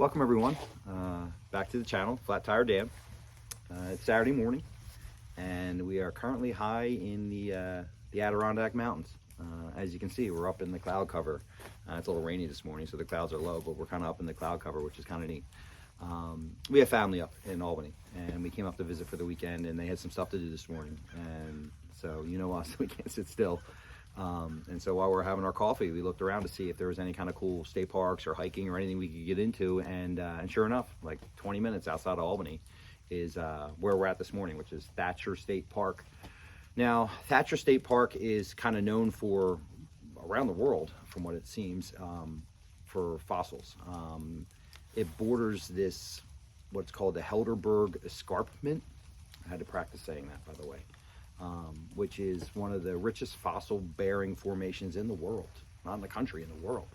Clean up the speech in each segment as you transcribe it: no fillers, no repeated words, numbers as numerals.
Welcome everyone, back to the channel, Flat Tire Dam. It's Saturday morning, and we are currently high in the Adirondack Mountains. As you can see, we're up in the cloud cover. It's a little rainy this morning, so the clouds are low, but we're kind of up in the cloud cover, which is kind of neat. We have family up in Albany, and we came up to visit for the weekend, and they had some stuff to do this morning, and so you know us, we can't sit still. And so while we're having our coffee, we looked around to see if there was any kind of cool state parks or hiking or anything we could get into, and sure enough, like 20 minutes outside of Albany is where we're at this morning, which is Thacher State Park. Now, Thacher State Park is kind of known for, around the world, from what it seems, for fossils. It borders this, what's called the Helderberg Escarpment. I had to practice saying that, by the way. Which is one of the richest fossil-bearing formations in the world, not in the country, in the world.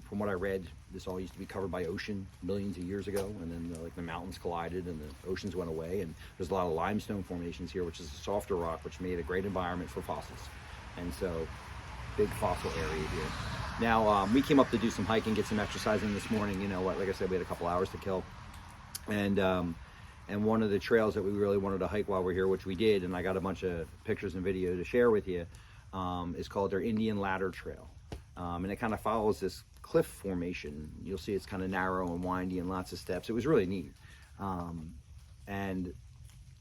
From what I read, this all used to be covered by ocean millions of years ago, and then the mountains collided and the oceans went away, and there's a lot of limestone formations here, which is a softer rock, which made a great environment for fossils. And so, big fossil area here. Now, we came up to do some hiking, get some exercising this morning. You know what, like I said, we had a couple hours to kill. And one of the trails that we really wanted to hike while we're here, which we did, and I got a bunch of pictures and video to share with you, is called their Indian Ladder Trail. And it kind of follows this cliff formation. You'll see it's kind of narrow and windy and lots of steps. It was really neat. And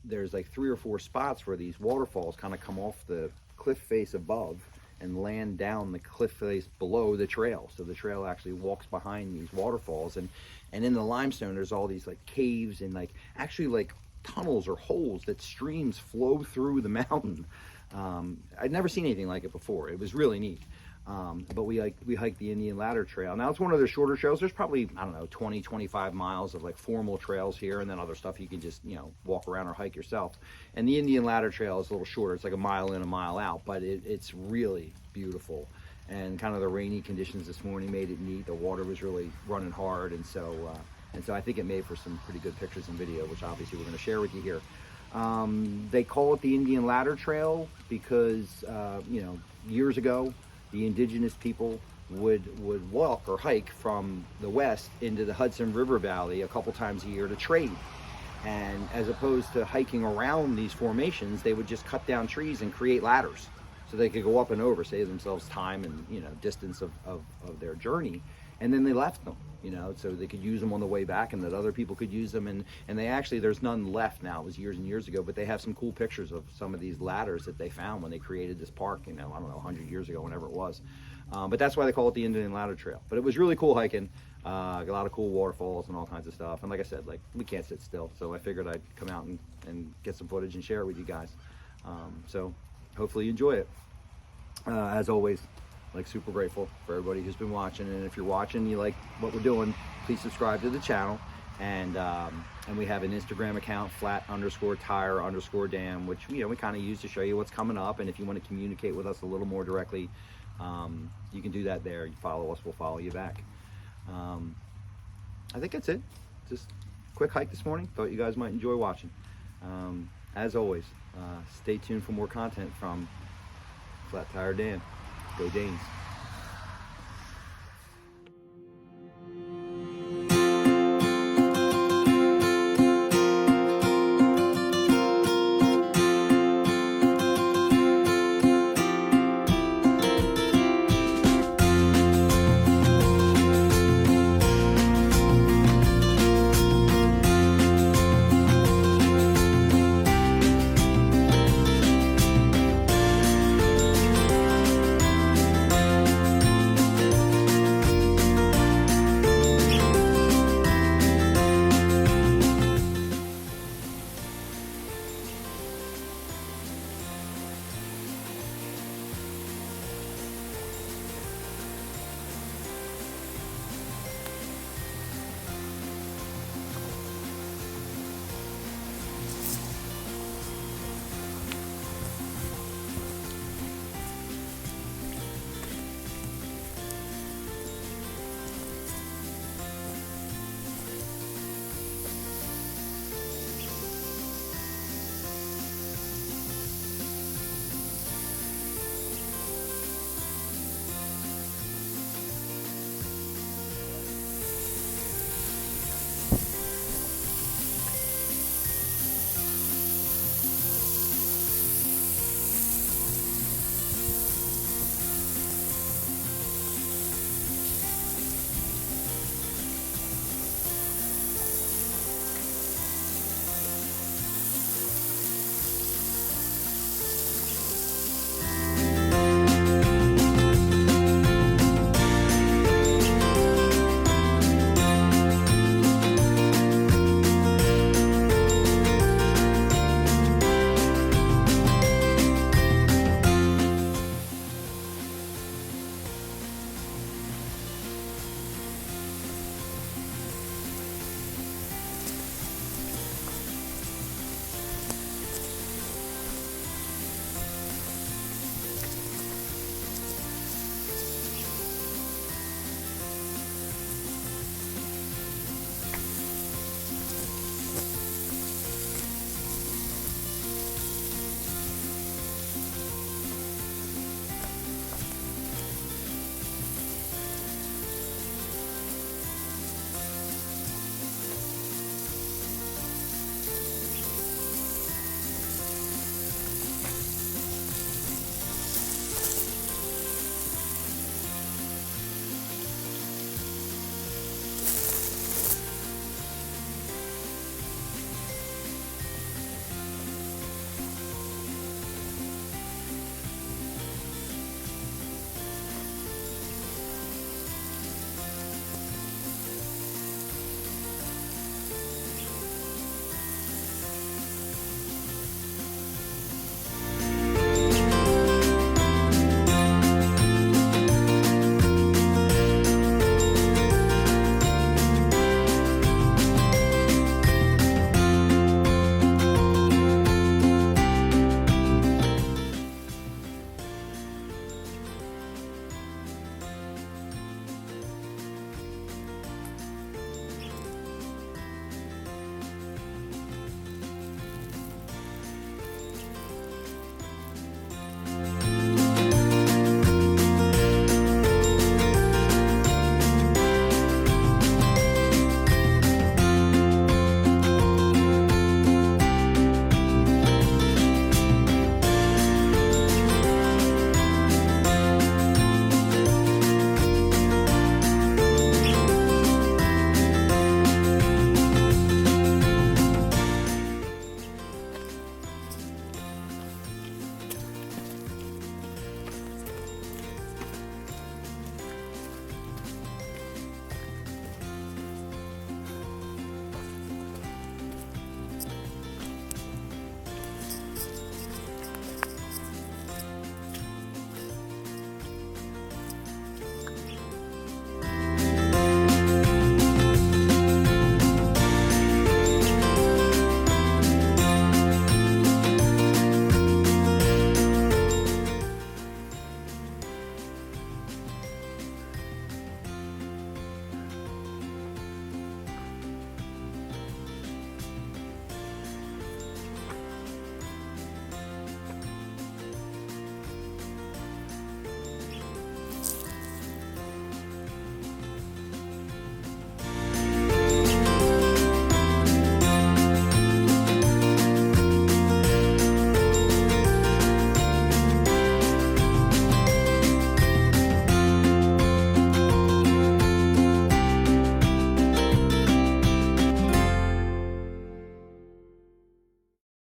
there's like 3 or 4 spots where these waterfalls kind of come off the cliff face above and land down the cliff face below the trail. So the trail actually walks behind these waterfalls, and in the limestone there's all these like caves and actually like tunnels or holes that streams flow through the mountain. I'd never seen anything like it before. It was really neat. But we hiked the Indian Ladder Trail. Now it's one of their shorter trails. There's probably, I don't know, 20-25 miles of like formal trails here, and then other stuff you can just, you know, walk around or hike yourself. And the Indian Ladder Trail is a little shorter. It's like a mile in, a mile out, but it's really beautiful. And kind of the rainy conditions this morning made it neat. The water was really running hard, and so I think it made for some pretty good pictures and video, which obviously we're going to share with you here. They call it the Indian Ladder Trail because you know, years ago, the indigenous people would walk or hike from the west into the Hudson River Valley a couple times a year to trade. And as opposed to hiking around these formations, they would just cut down trees and create ladders so they could go up and over, save themselves time and, you know, distance of their journey. And then they left them, you know, so they could use them on the way back, and that other people could use them. And they actually, there's none left now. It was years and years ago, but they have some cool pictures of some of these ladders that they found when they created this park, you know, I don't know, 100 years ago, whenever it was. But that's why they call it the Indian Ladder Trail. But it was really cool hiking, a lot of cool waterfalls and all kinds of stuff. And like I said, like, we can't sit still, so I figured I'd come out and get some footage and share it with you guys. So hopefully you enjoy it. As always, like, super grateful for everybody who's been watching, and if you're watching, you like what we're doing, please subscribe to the channel. And we have an Instagram account, flat_tire_dam, which, you know, we kind of use to show you what's coming up. And if you want to communicate with us a little more directly, you can do that there. You follow us, we'll follow you back. I think that's it. Just quick hike this morning. Thought you guys might enjoy watching. As always, stay tuned for more content from Flat Tire Dam. Go Danes.